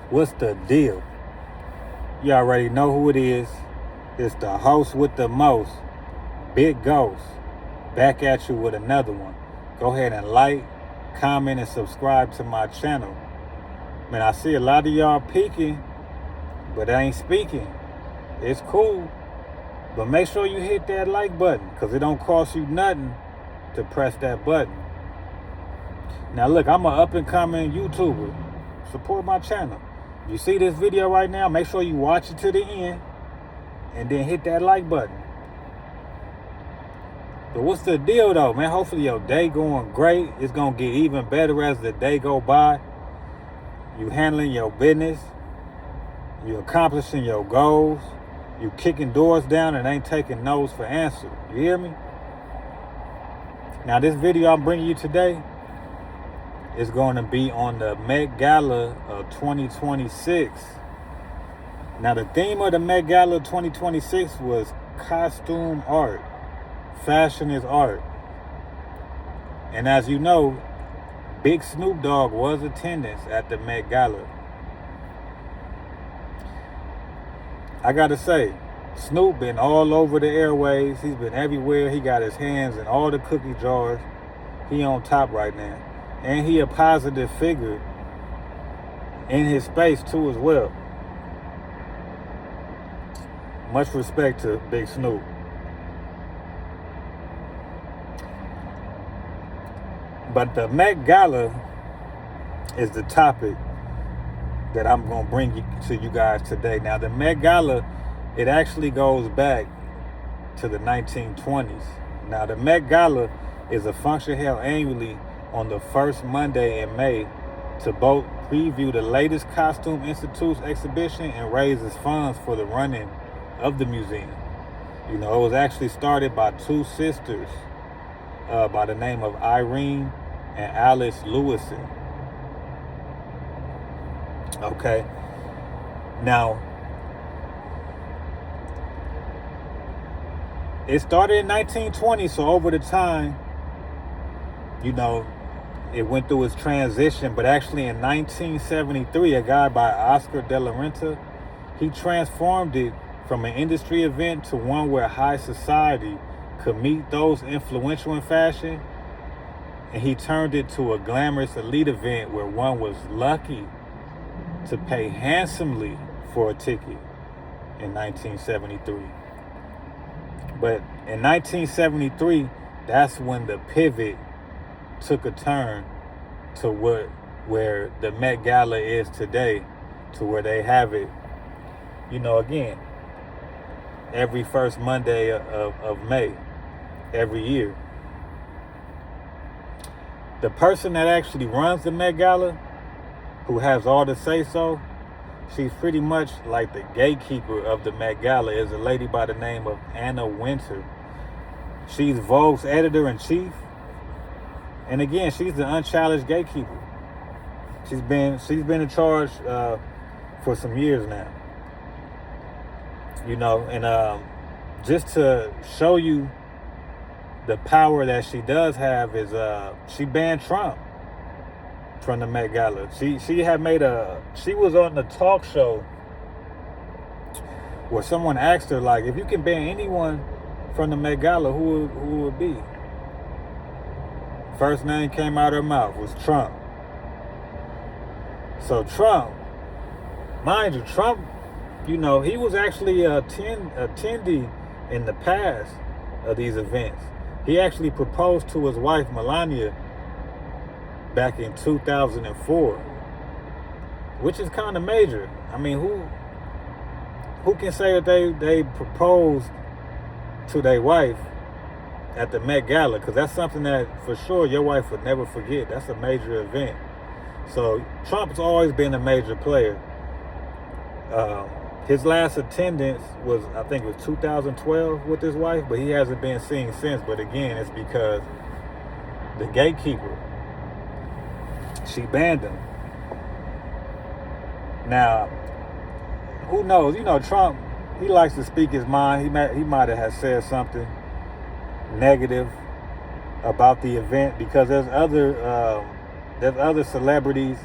What's the deal? You already know who it is. It's the host with the most, Big Ghost, back at you with another one. Go ahead and like, comment, and subscribe to my channel. Man, I see a lot of y'all peeking, but I ain't speaking. It's cool, but make sure you hit that like button, because it don't cost you nothing to press that button. Now look, I'm an up-and-coming YouTuber. Support my channel. You see this video right now, make sure you watch it to the end and then hit that like button. But what's the deal though, man? Hopefully your day going great. It's going to get even better as the day go by. You handling your business. You accomplishing your goals. You kicking doors down and ain't taking no's for answer. You hear me? Now this video I'm bringing you today is going to be on the Met Gala of 2026. Now the theme of the Met Gala 2026 was costume art. Fashion is art. And as you know, Big Snoop Dogg was attendance at the Met Gala. I gotta say, Snoop been all over the airwaves. He's been everywhere. He got his hands in all the cookie jars. He on top right now. And he a positive figure in his space too as well. Much respect to Big Snoop. But the Met Gala is the topic that I'm going to bring to you guys today. Now, the Met Gala, it actually goes back to the 1920s. Now, the Met Gala is a function held annually on the first Monday in May to both preview the latest Costume Institute's exhibition and raises funds for the running of the museum. You know, it was actually started by two sisters by the name of Irene and Alice Lewison. Okay. Now, it started in 1920, so over the time, you know, it went through its transition. But actually in 1973, a guy by Oscar de la Renta, he transformed it from an industry event to one where high society could meet those influential in fashion. And he turned it to a glamorous elite event where one was lucky to pay handsomely for a ticket in 1973. But in 1973, that's when the pivot took a turn to where the Met Gala is today, to where they have it, you know, again, every first Monday of May, every year. The person that actually runs the Met Gala, who has all the say-so, she's pretty much like the gatekeeper of the Met Gala, is a lady by the name of Anna Wintour. She's Vogue's editor-in-chief. And again, she's the unchallenged gatekeeper. She's been in charge for some years now. You know, and just to show you the power that she does have is she banned Trump from the Met Gala. She was on the talk show where someone asked her, like, if you can ban anyone from the Met Gala, who would it be? First name came out of her mouth was Trump. So Trump, mind you, Trump, you know, he was actually a attendee in the past of these events. He actually proposed to his wife, Melania, back in 2004, which is kind of major. I mean, who can say that they proposed to their wife at the Met Gala? Because that's something that for sure your wife would never forget. That's a major event. So Trump's always been a major player. His last attendance was, I think it was 2012 with his wife, but he hasn't been seen since. But again, it's because the gatekeeper, she banned him. Now, who knows? You know, Trump, he likes to speak his mind. He might have said something negative about the event, because there's other celebrities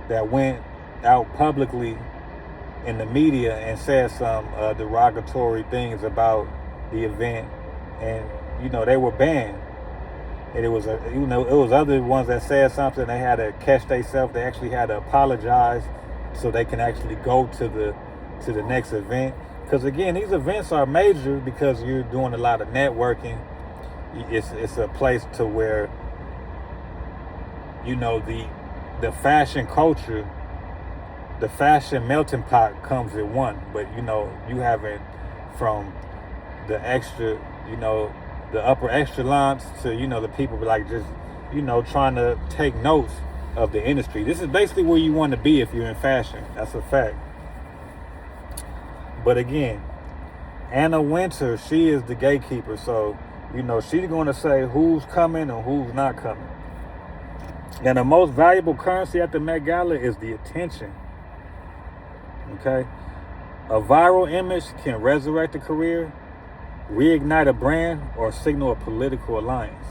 that went out publicly in the media and said some derogatory things about the event, and they were banned. And it was it was other ones that said something. They had to catch themselves. They actually had to apologize so they can actually go to the next event. Because again, these events are major because you're doing a lot of networking. It's a place to where the fashion culture, the fashion melting pot comes at one. But you have it from the extra, the upper echelons to the people like just trying to take notes of the industry. This is basically where you want to be if you're in fashion. That's a fact. But again, Anna Wintour, she is the gatekeeper, so she's going to say who's coming and who's not coming. Now, the most valuable currency at the Met Gala is the attention. Okay? A viral image can resurrect a career, reignite a brand, or signal a political alliance.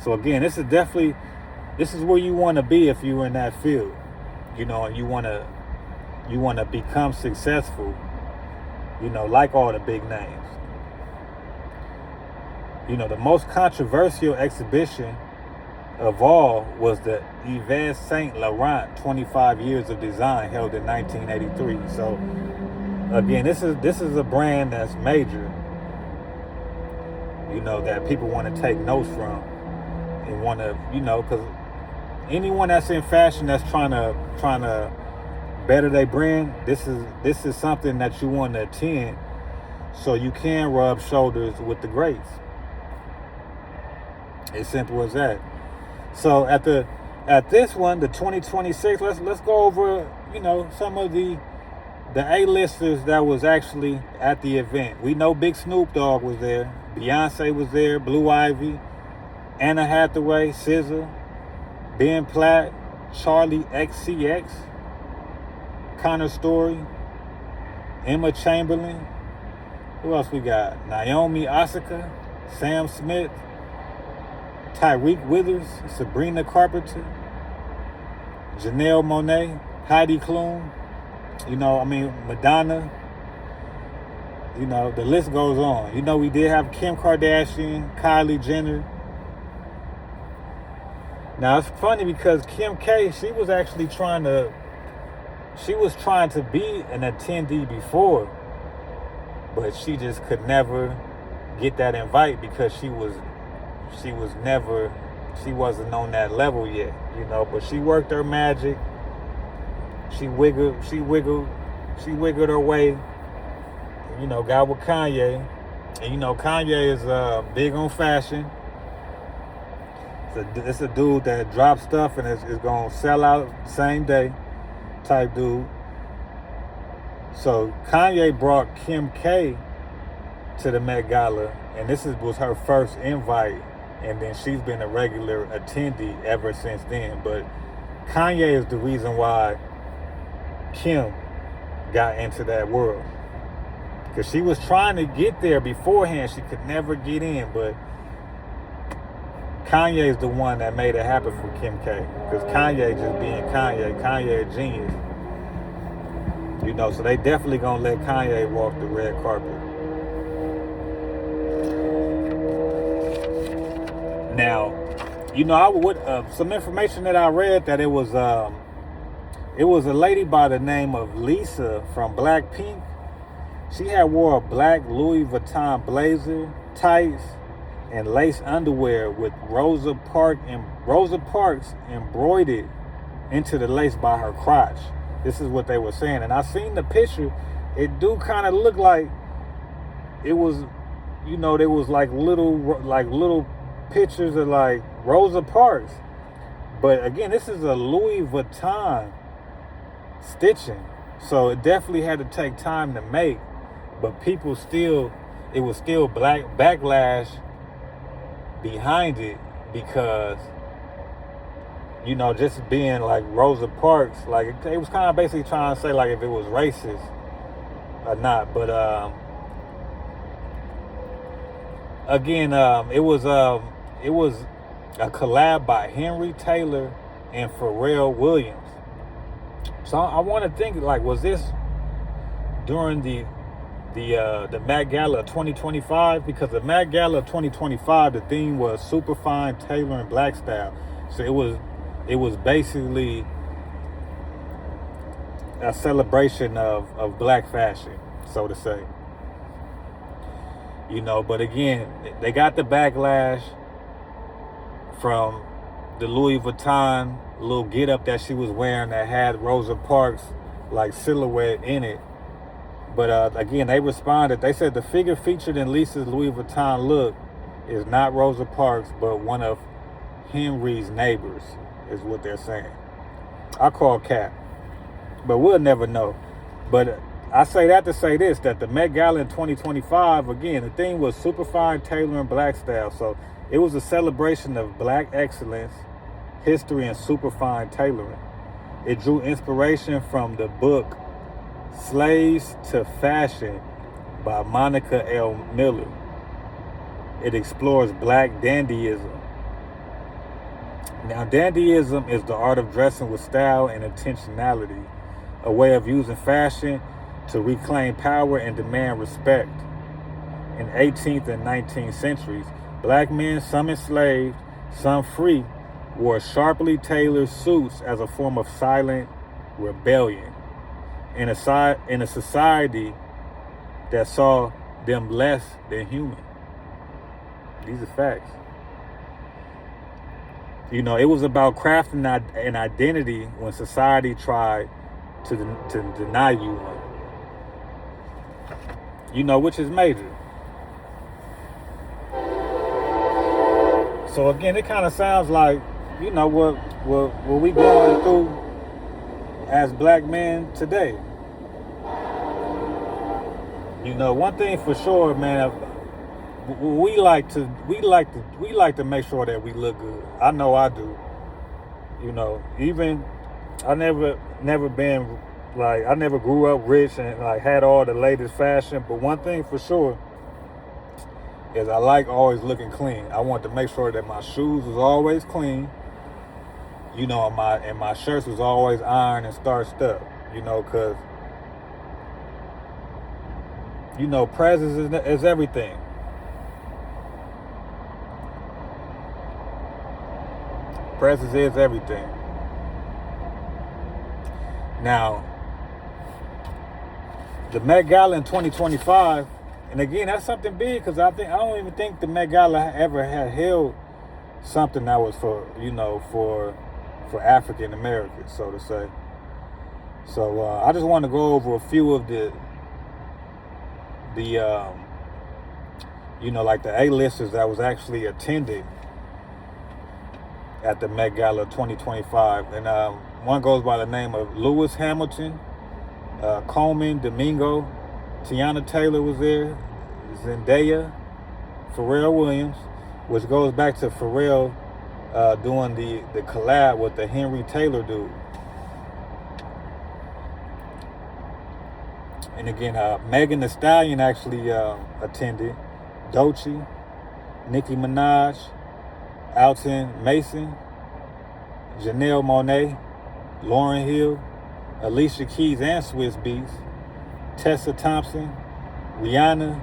So again, this is where you want to be if you're in that field. And you want to become successful, like all the big names. The most controversial exhibition of all was the Yves Saint Laurent 25 Years of Design, held in 1983. So again, this is a brand that's major, that people want to take notes from and want to, because anyone that's in fashion that's trying to better their brand, this is something that you want to attend so you can rub shoulders with the greats. As simple as that. So at this one, the 2026, let's go over, some of the A-listers that was actually at the event. We know Big Snoop Dogg was there, Beyonce was there, Blue Ivy, Anna Hathaway, SZA, Ben Platt, Charlie XCX, Connor Story, Emma Chamberlain. Who else we got? Naomi Osaka, Sam Smith, Tyreek Withers, Sabrina Carpenter, Janelle Monáe, Heidi Klum, Madonna. The list goes on. We did have Kim Kardashian, Kylie Jenner. Now it's funny because Kim K, she was trying to be an attendee before, but she just could never get that invite because she wasn't on that level yet, but she worked her magic. She wiggled her way, got with Kanye. And Kanye is big on fashion. It's a dude that drops stuff and is gonna sell out same day type dude. So Kanye brought Kim K to the Met Gala, and this was her first invite, and then she's been a regular attendee ever since then. But Kanye is the reason why Kim got into that world, because she was trying to get there beforehand. She could never get in, but Kanye is the one that made it happen for Kim K, because Kanye just being Kanye a genius. So they definitely gonna let Kanye walk the red carpet. Now, I would some information that I read that it was a lady by the name of Lisa from Blackpink. She had wore a black Louis Vuitton blazer, tights, and lace underwear with Rosa Parks embroidered into the lace by her crotch. This is what they were saying, and I seen the picture. It do kind of look like it was, there was like little pictures of like Rosa Parks, but again, this is a Louis Vuitton stitching, so it definitely had to take time to make. But people it was still black backlash behind it because just being like Rosa Parks, like it was kind of basically trying to say like if it was racist or not. But again, it was a collab by Henry Taylor and Pharrell Williams. So I want to think, like, was this during the Met Gala 2025? Because the Met Gala 2025, the theme was superfine tailoring black style. So it was basically a celebration of black fashion, so to say. But again, they got the backlash from the Louis Vuitton little get up that she was wearing that had Rosa Parks like silhouette in it. But again, they responded. They said the figure featured in Lisa's Louis Vuitton look is not Rosa Parks, but one of Henry's neighbors, is what they're saying. I call cap, but we'll never know. But I say that to say this, that the Met Gala in 2025, again, the theme was superfine tailoring black style. So it was a celebration of black excellence, history, and superfine tailoring. It drew inspiration from the book Slaves to Fashion by Monica L. Miller. It explores black dandyism. Now, dandyism is the art of dressing with style and intentionality, a way of using fashion to reclaim power and demand respect. In 18th and 19th centuries, black men, some enslaved, some free, wore sharply tailored suits as a form of silent rebellion in a society that saw them less than human. These are facts. It was about crafting an identity when society tried to deny you one. Which is major. So again, it kind of sounds like, what we going through as black men today. One thing for sure, man, we like to make sure that we look good. I know I do. Even I never been like, I never grew up rich and like had all the latest fashion, but one thing for sure is I like always looking clean. I want to make sure that my shoes was always clean, and my shirts was always ironed and starched up, because presence is everything. Presence is everything. Now, the Met Gala in 2025, and again, that's something big, because I don't even think the Met Gala ever had held something that was for African Americans, so to say. So I just want to go over a few of the like the A-listers that was actually attended at the Met Gala 2025. And one goes by the name of Lewis Hamilton, Coleman Domingo, Tiana Taylor was there, Zendaya, Pharrell Williams, which goes back to Pharrell doing the collab with the Henry Taylor dude. And again, Megan Thee Stallion actually attended, Doechii, Nicki Minaj, Alton Mason, Janelle Monáe, Lauryn Hill, Alicia Keys and Swizz Beatz, Tessa Thompson, Rihanna,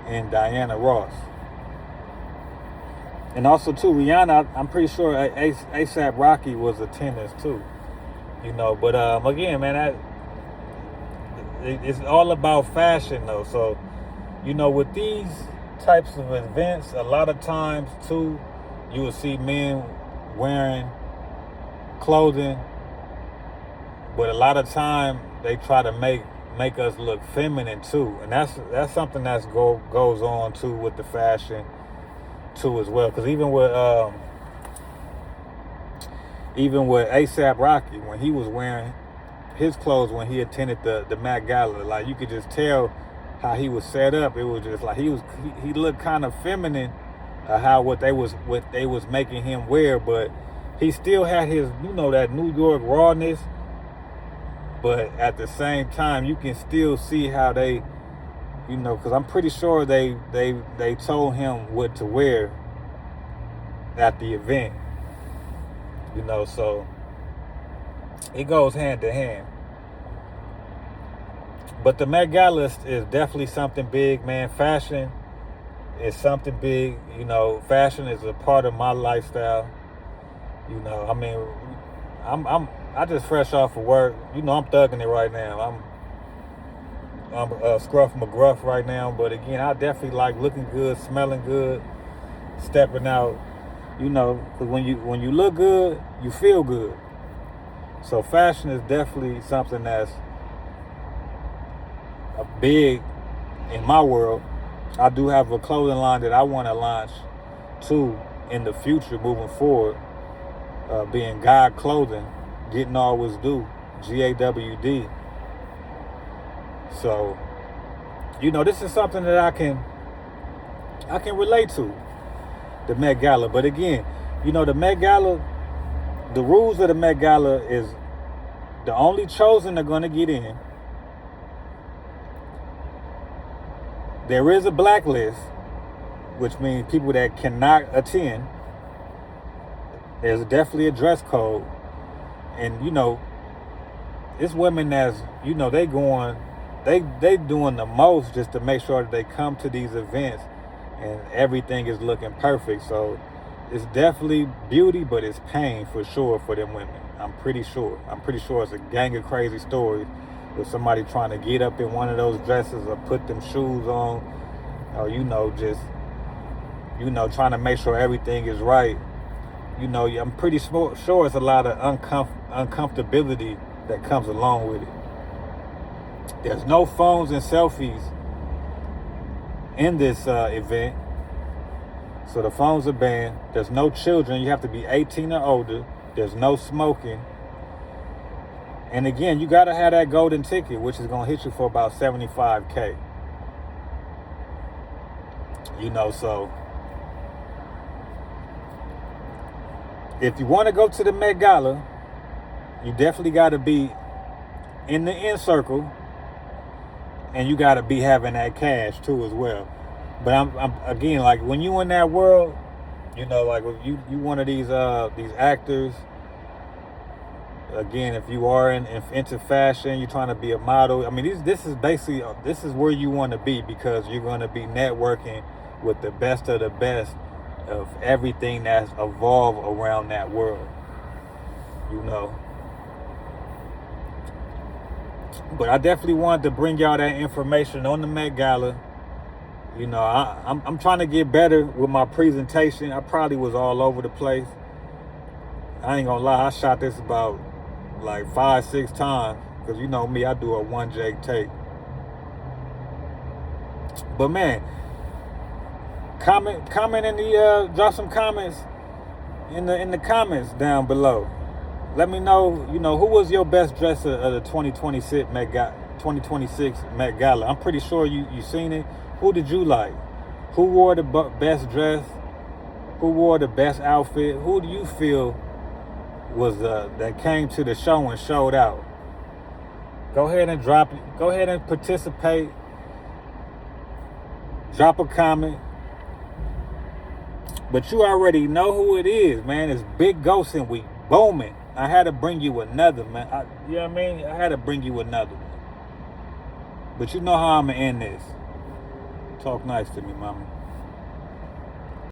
and Diana Ross. And also too, Rihanna, I'm pretty sure ASAP Rocky was attendance too. But again, man, it's all about fashion though. So, with these types of events, a lot of times too, you will see men wearing clothing, but a lot of time they try to make us look feminine too, and that's something that goes on too with the fashion too as well. Because even with ASAP Rocky, when he was wearing his clothes when he attended the Met Gala, like you could just tell how he was set up. It was just like he looked kind of feminine, what they was making him wear, but he still had his that New York rawness. But at the same time, you can still see how they, because I'm pretty sure they told him what to wear at the event. So It goes hand to hand. But the Met Gala is definitely something big, man. Fashion is something big. You know, fashion is a part of my lifestyle. You know, I mean, I just fresh off of work. You know, I'm thugging it right now. I'm Scruff McGruff right now. But again, I definitely like looking good, smelling good, stepping out. You know, because when you look good, you feel good. So fashion is definitely something that's big in my world. I do have a clothing line that I want to launch too in the future, moving forward. Being God Clothing, getting all was due, GAWD. So, you know, this is something that I can relate to, the Met Gala. But again, you know, the Met Gala, the rules of the Met Gala is the only chosen are going to get in. There is a blacklist, which means people that cannot attend. There's definitely a dress code. And, you know, it's women that's, you know, they doing the most just to make sure that they come to these events and everything is looking perfect. So it's definitely beauty, but it's pain for sure for them women. I'm pretty sure it's a gang of crazy stories with somebody trying to get up in one of those dresses or put them shoes on, or, you know, just, you know, trying to make sure everything is right. You know, I'm pretty sure it's a lot of uncomfortability that comes along with it. There's no phones and selfies in this event. So the phones are banned. There's no children. You have to be 18 or older. There's no smoking. And again, you got to have that golden ticket, which is going to hit you for about $75K. You know, so if you want to go to the Met Gala, you definitely got to be in the inner circle, and you got to be having that cash too as well. But I'm again, like, when you in that world, you know, like if you one of these actors. Again, if you are into fashion, you're trying to be a model. I mean, this is basically this is where you want to be, because you're going to be networking with the best of the best of everything that's evolved around that world. You know. But I definitely wanted to bring y'all that information on the Met Gala. You know, I'm trying to get better with my presentation. I probably was all over the place. I ain't gonna lie, I shot this about like 5-6 times, because you know me, I do a 1J take. But man, comment in the drop some comments in the comments down below. Let me know, you know, who was your best dresser of the 2026 Met Gala. I'm pretty sure you seen it. Who did you like? Who wore the best dress? Who wore the best outfit? Who do you feel was that came to the show and showed out? Go ahead and participate. Drop a comment. But you already know who it is, man. It's Big Ghosting Week. BOOMIN. I had to bring you another, man. You know what I mean? I had to bring you another one. But you know how I'm going to end this. Talk nice to me, mama.